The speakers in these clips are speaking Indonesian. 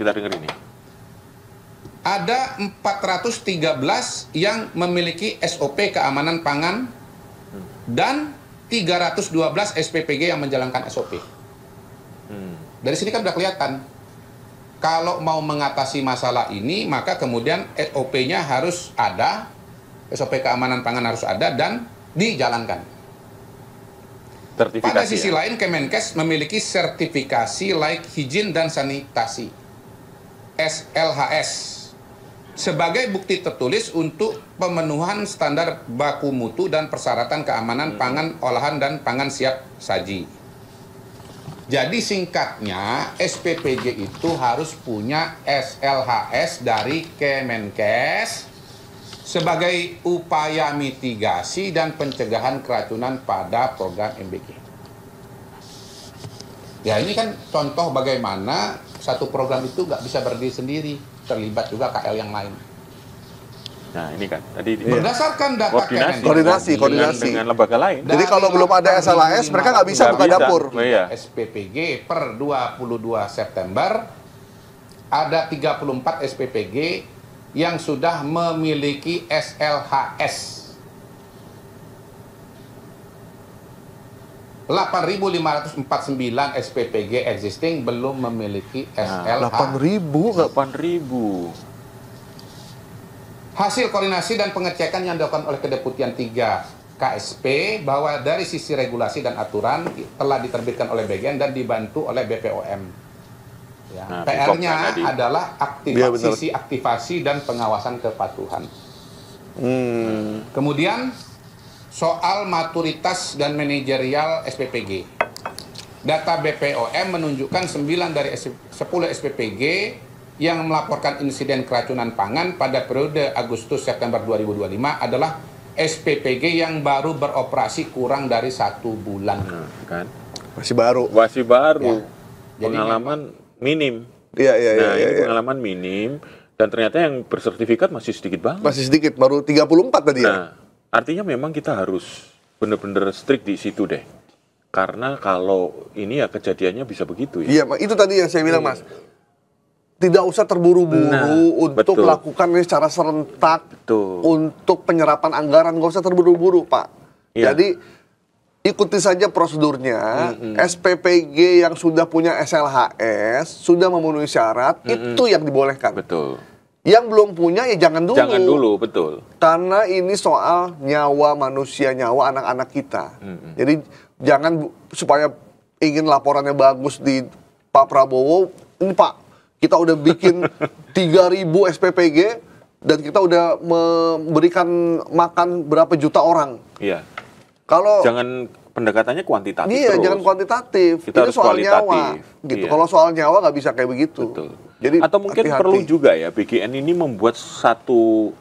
Kita dengar ini. Ada 413 yang memiliki SOP keamanan pangan dan 312 SPPG yang menjalankan SOP. Dari sini kan udah kelihatan. Kalau mau mengatasi masalah ini, maka kemudian SOP-nya harus ada, SOP keamanan pangan harus ada dan dijalankan. Pada sisi lain, Kemenkes memiliki sertifikasi layak higien dan sanitasi, SLHS, sebagai bukti tertulis untuk pemenuhan standar baku mutu dan persyaratan keamanan pangan olahan dan pangan siap saji. Jadi singkatnya, SPPG itu harus punya SLHS dari Kemenkes sebagai upaya mitigasi dan pencegahan keracunan pada program MBG. Ya, ini kan contoh bagaimana satu program itu nggak bisa berdiri sendiri, terlibat juga KL yang lain. Nah, ini kan tadi berdasarkan data koordinasi dengan lembaga lain. Jadi kalau belum ada SLHS, mereka nggak bisa buka dapur. SPPG per 22 September ada 34 SPPG yang sudah memiliki SLHS. 8.549 SPPG existing belum memiliki SLH. 8.000. Hasil koordinasi dan pengecekan yang dilakukan oleh Kedeputian 3 KSP bahwa dari sisi regulasi dan aturan telah diterbitkan oleh BGN dan dibantu oleh BPOM. Ya, PR-nya adalah aktivasi dan pengawasan kepatuhan. Kemudian soal maturitas dan manajerial SPPG. Data BPOM menunjukkan 9 dari 10 SPPG yang melaporkan insiden keracunan pangan pada periode Agustus-September 2025 adalah SPPG yang baru beroperasi kurang dari 1 bulan. Kan? Masih baru. Ya. Pengalaman minim. Iya. Ini pengalaman minim dan ternyata yang bersertifikat masih sedikit banget. Masih sedikit, baru 34 tadi ya. Artinya memang kita harus benar-benar strict di situ deh. Karena kalau ini ya kejadiannya bisa begitu ya. Iya, itu tadi yang saya bilang, Mas. Tidak usah terburu-buru untuk melakukan ini secara serentak. Untuk penyerapan anggaran, nggak usah terburu-buru, Pak. Iya. Jadi ikuti saja prosedurnya. SPPG yang sudah punya SLHS, sudah memenuhi syarat, itu yang dibolehkan. Betul. Yang belum punya ya jangan dulu. Jangan dulu, betul. Karena ini soal nyawa manusia, nyawa anak-anak kita. Jadi jangan supaya ingin laporannya bagus di Pak Prabowo, ini Pak, kita udah bikin 3.000 SPPG dan kita udah memberikan makan berapa juta orang. Iya. Kalau jangan pendekatannya kuantitatif terus. Jangan kuantitatif. Kita ini harus soal kualitatif. Nyawa. Gitu. Kalau soal nyawa nggak bisa kayak begitu. Betul. Jadi atau mungkin perlu juga ya BGN ini membuat satu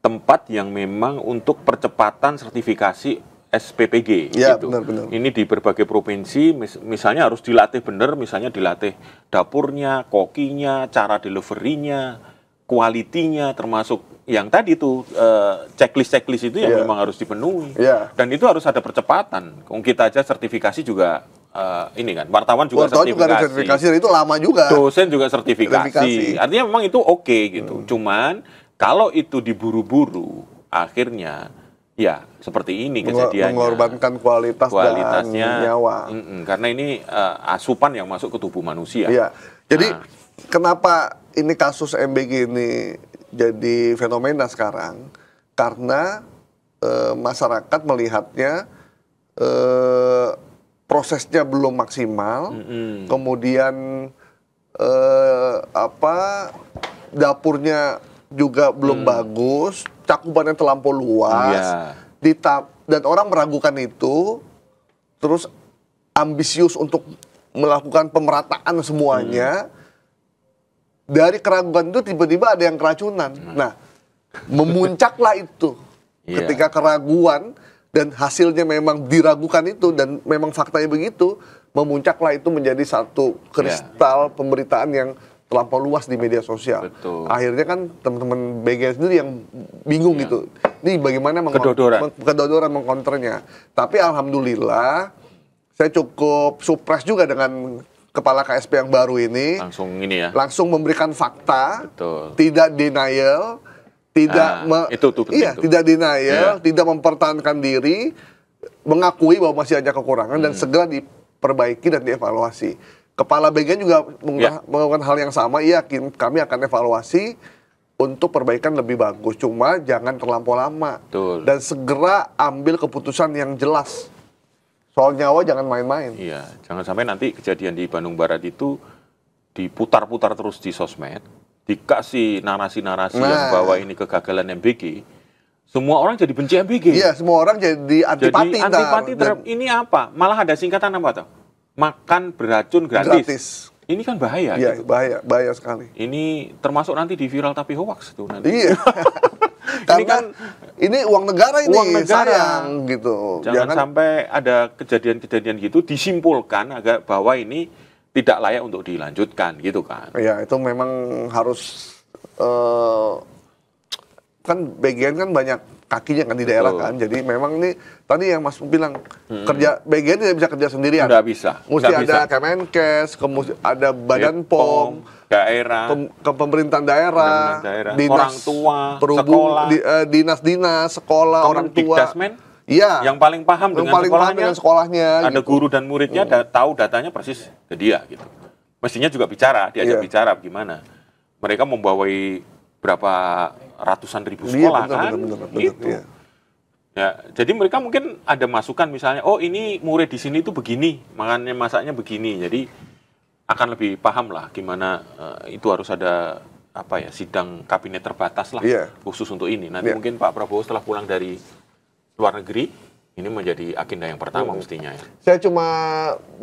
tempat yang memang untuk percepatan sertifikasi SPPG ya, gitu. Benar. Ini di berbagai provinsi misalnya harus dilatih benar, misalnya dilatih dapurnya, kokinya, cara deliverynya, kualitinya, termasuk yang tadi tuh checklist itu yang memang harus dipenuhi. Dan itu harus ada percepatan. Kita aja sertifikasi juga ini kan, wartawan juga sertifikasi. Itu lama juga. Dosen juga sertifikasi. Artinya memang itu oke gitu. Cuman kalau itu diburu-buru, akhirnya ya seperti ini kejadiannya. Mengorbankan kualitasnya dan nyawa. Karena ini asupan yang masuk ke tubuh manusia. Iya. Jadi kenapa ini kasus MBG ini jadi fenomena sekarang? Karena masyarakat melihatnya prosesnya belum maksimal, kemudian dapurnya juga belum bagus, cakupannya terlampau luas, dan orang meragukan itu, terus ambisius untuk melakukan pemerataan semuanya. Dari keraguan itu tiba-tiba ada yang keracunan. Nah, memuncaklah itu ketika keraguan dan hasilnya memang diragukan itu dan memang faktanya begitu, memuncaklah itu menjadi satu kristal pemberitaan yang terlampau luas di media sosial. Akhirnya kan teman-teman BGN sendiri yang bingung gitu. Ini bagaimana kedodoran mengkonternya. Tapi alhamdulillah saya cukup surprise juga dengan kepala KSP yang baru ini langsung ini ya. langsung memberikan fakta, Betul. tidak denial, tidak itu tuh penting tuh. tidak denial, tidak mempertahankan diri, mengakui bahwa masih ada kekurangan dan segera diperbaiki dan dievaluasi. Kepala BGN juga melakukan hal yang sama. Iya, kami akan evaluasi untuk perbaikan lebih bagus. Cuma jangan terlampau lama. Betul. Dan segera ambil keputusan yang jelas. Soal nyawa jangan main-main. Iya, jangan sampai nanti kejadian di Bandung Barat itu diputar-putar terus di sosmed, dikasih narasi-narasi yang bahwa ini kegagalan MBG. Semua orang jadi benci MBG. Iya, semua orang jadi antipati. Jadi antipati terhadap ini apa? Malah ada singkatan apa tuh? Makan beracun gratis. Ini kan bahaya. Iya, gitu. bahaya sekali. Ini termasuk nanti di viral tapi hoax tuh nanti. Iya. Karena ini uang negara ini, uang negara. sayang gitu. Jangan sampai ada kejadian-kejadian gitu disimpulkan agar bahwa ini tidak layak untuk dilanjutkan gitu kan. Iya, itu memang harus kan BGN kan banyak kakinya kan di daerah kan. Jadi memang ini tadi yang Mas bilang kerja BGN tidak bisa kerja sendirian. Nggak bisa. Mesti Nggak ada bisa. Kemenkes, ada Badan POM, daerah, ke pemerintahan daerah, orang tua, sekolah, dinas-dinas, sekolah, orang tua. Dikdasmen, iya. yang paling paham dengan sekolahnya. Ada gitu. guru dan muridnya, tahu datanya persis ke dia gitu. Mestinya juga bicara, diajak bicara gimana. Mereka membawai berapa ratusan ribu sekolah bener, gitu. Iya. Ya, jadi mereka mungkin ada masukan misalnya, oh ini murid di sini itu begini, makanya masaknya begini. Jadi akan lebih paham lah gimana itu harus ada apa ya sidang kabinet terbatas lah khusus untuk ini. Nanti mungkin Pak Prabowo setelah pulang dari luar negeri ini menjadi agenda yang pertama mestinya ya. Saya cuma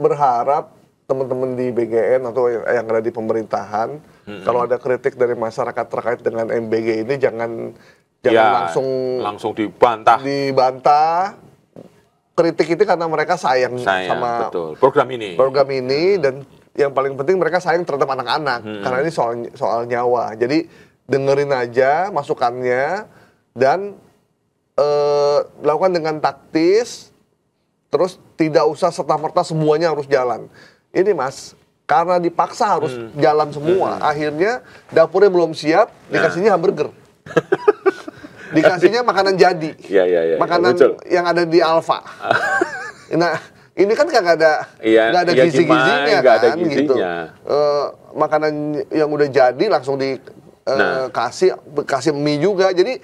berharap teman-teman di BGN atau yang ada di pemerintahan kalau ada kritik dari masyarakat terkait dengan MBG ini jangan langsung dibantah. Kritik itu karena mereka sayang sama program ini dan yang paling penting mereka sayang terhadap anak-anak karena ini soal nyawa. Jadi dengerin aja masukannya dan lakukan dengan taktis, terus tidak usah serta-merta semuanya harus jalan. Ini Mas, karena dipaksa harus jalan semua, akhirnya dapurnya belum siap, dikasihnya hamburger. Dikasihnya makanan jadi. Makanan yang ada di Alfa. Nah, ini kan nggak ada gizi-gizinya kan gitu. Makanan yang udah jadi langsung kasih mie juga. Jadi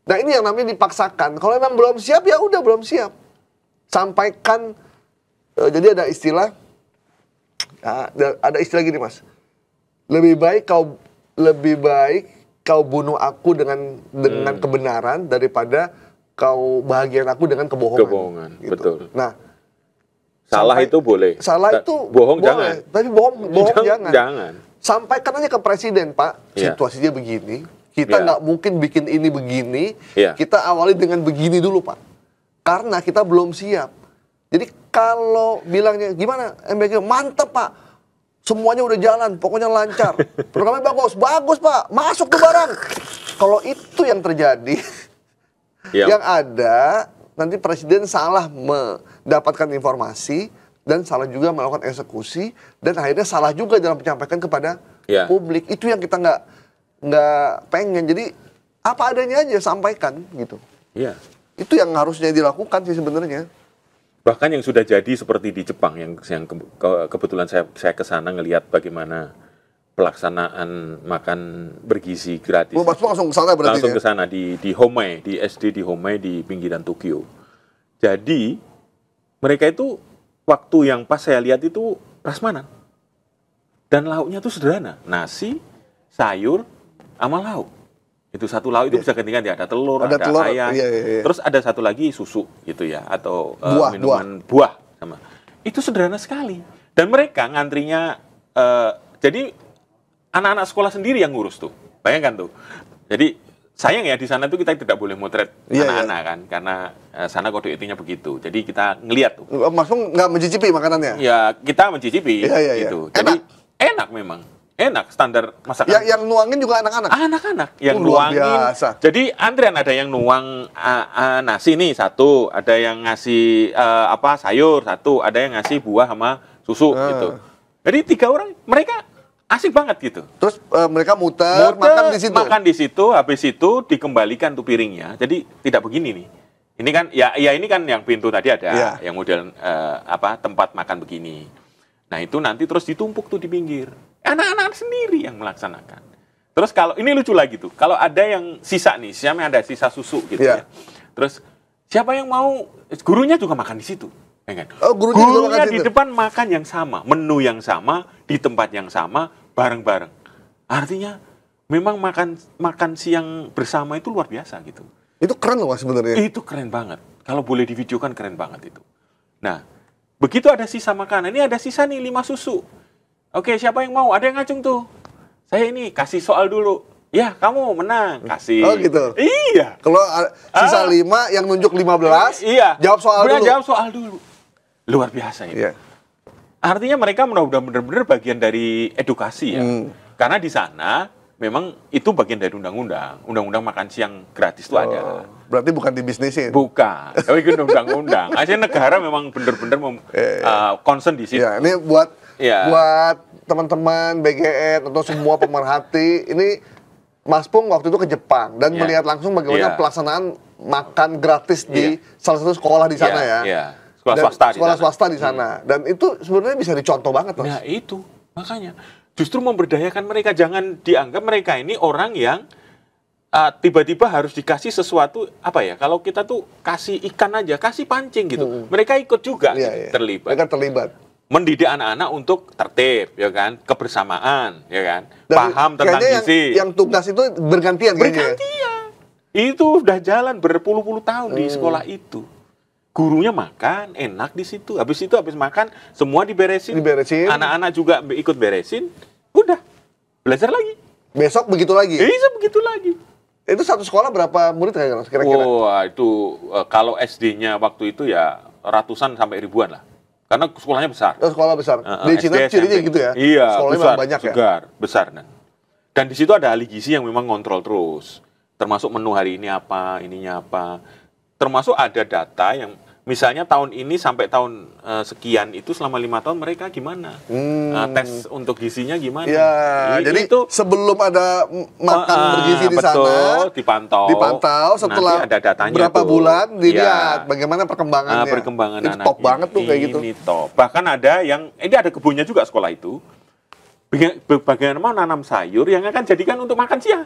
nah ini yang namanya dipaksakan. Kalau memang belum siap ya udah belum siap. Sampaikan jadi ada istilah gini Mas. Lebih baik kau bunuh aku dengan kebenaran daripada kau bahagiakan aku dengan kebohongan. Gitu. Betul. Nah, salah itu boleh. Bohong boleh. Jangan. Tapi bohong jangan. Sampaikan aja ke presiden, Pak. Situasinya begini. Kita nggak mungkin bikin ini begini. Kita awali dengan begini dulu, Pak. Karena kita belum siap. Jadi kalau bilangnya gimana MBG mantep Pak, semuanya udah jalan, pokoknya lancar, programnya bagus Pak, masuk tuh barang. Kalau itu yang terjadi, yang ada nanti presiden salah mendapatkan informasi dan salah juga melakukan eksekusi dan akhirnya salah juga dalam menyampaikan kepada publik. Itu yang kita nggak pengen. Jadi apa adanya aja sampaikan gitu. Itu yang harusnya dilakukan sih sebenarnya. Bahkan yang sudah jadi seperti di Jepang yang kebetulan saya ke sana ngelihat bagaimana pelaksanaan makan bergizi gratis. Mas langsung ke sana berarti. Langsung ke sana di Homei, di SD di Homei di pinggiran Tokyo. Jadi mereka itu waktu yang pas saya lihat itu prasmanan. Dan lauknya tuh sederhana, nasi, sayur, sama lauk. Itu satu lauk itu bisa ganti-ganti, ada telur, ada ayam. Terus ada satu lagi susu gitu ya atau minuman buah sama. Itu sederhana sekali. Dan mereka ngantrinya jadi anak-anak sekolah sendiri yang ngurus tuh. Bayangkan tuh. Jadi sayang ya di sana tuh kita tidak boleh motret anak-anak kan karena sana kode etiknya begitu. Jadi kita ngelihat tuh. Maksudnya nggak mencicipi makanannya? Ya, kita mencicipi gitu. Jadi enak memang. Enak standar masakan. Yang nuangin juga anak-anak. Anak-anak yang nuangin. Biasa. Jadi antrian ada yang nuang nasi nih satu, ada yang ngasih sayur satu, ada yang ngasih buah sama susu gitu. Jadi 3 orang mereka asik banget gitu. Terus mereka muter, makan di situ. Makan di situ, habis itu dikembalikan tuh piringnya. Jadi tidak begini nih. Ini kan ya ini kan yang pintu tadi ada, yang model tempat makan begini. Nah, itu nanti terus ditumpuk tuh di pinggir. Anak-anak sendiri yang melaksanakan. Terus kalau ini lucu lagi tuh. Kalau ada yang sisa nih, siapa ada sisa susu gitu ya. Terus siapa yang mau, gurunya juga makan di situ. Ya kan? Oh, gurunya di depan makan yang sama, menu yang sama, di tempat yang sama, bareng-bareng. Artinya memang makan siang bersama itu luar biasa gitu. Itu keren loh Mas sebenarnya. Itu keren banget. Kalau boleh divideokan keren banget itu. Nah, begitu ada sisa makanan, ini ada sisa nih 5 susu. Oke, siapa yang mau? Ada yang ngacung tuh. Saya ini kasih soal dulu. Ya, kamu menang. Kasih. Oh gitu? Iya. Kalau sisa 5 yang nunjuk 15, iya. Jawab soal dulu. Jawab soal dulu. Luar biasa itu. Iya. Artinya mereka udah benar-benar bagian dari edukasi ya. Karena di sana memang itu bagian dari undang-undang. Undang-undang makan siang gratis itu ada. Berarti bukan dibisnisin? Bukan. Tapi itu undang-undang. Akhirnya negara memang benar-benar concern di situ. Ya, ini buat teman-teman BGN atau semua pemerhati, ini Mas Pung waktu itu ke Jepang dan melihat langsung bagaimana pelaksanaan makan gratis di salah satu sekolah di sana ya. Sekolah swasta di sana. Dan itu sebenarnya bisa dicontoh banget, Mas. Nah, itu. Makanya justru memberdayakan mereka, jangan dianggap mereka ini orang yang tiba-tiba harus dikasih sesuatu kalau kita tuh kasih ikan aja, kasih pancing gitu. Mereka ikut juga terlibat. Mereka terlibat. Mendidik anak-anak untuk tertib, ya kan, kebersamaan, ya kan, paham tentang gizi. Yang tugas itu bergantian. Itu udah jalan berpuluh-puluh tahun di sekolah itu. Gurunya makan, enak di situ. Habis makan, semua diberesin. Anak-anak juga ikut beresin. Udah, belajar lagi. Besok begitu lagi? Bisa begitu lagi. Itu satu sekolah berapa murid kira-kira? Wah, itu kalau SD-nya waktu itu ya ratusan sampai ribuan lah. Karena sekolahnya besar. Sekolah besar. Di Cina cirinya gitu ya? Iya, sekolahnya besar, banyak segar, besar. Dan di situ ada ahli gizi yang memang ngontrol terus. Termasuk menu hari ini apa, ininya apa. Termasuk ada data yang misalnya tahun ini sampai tahun sekian itu selama 5 tahun mereka gimana? Tes untuk gizinya gimana? Ya, jadi itu sebelum ada makan bergizi di sana, dipantau setelah ada datanya berapa tuh. bulan dilihat bagaimana perkembangannya. Perkembangan itu anak top banget tuh kayak gitu. Ini top. Bahkan ada yang ini ada kebunnya juga sekolah itu. Bagaimana nanam sayur yang akan jadikan untuk makan siang.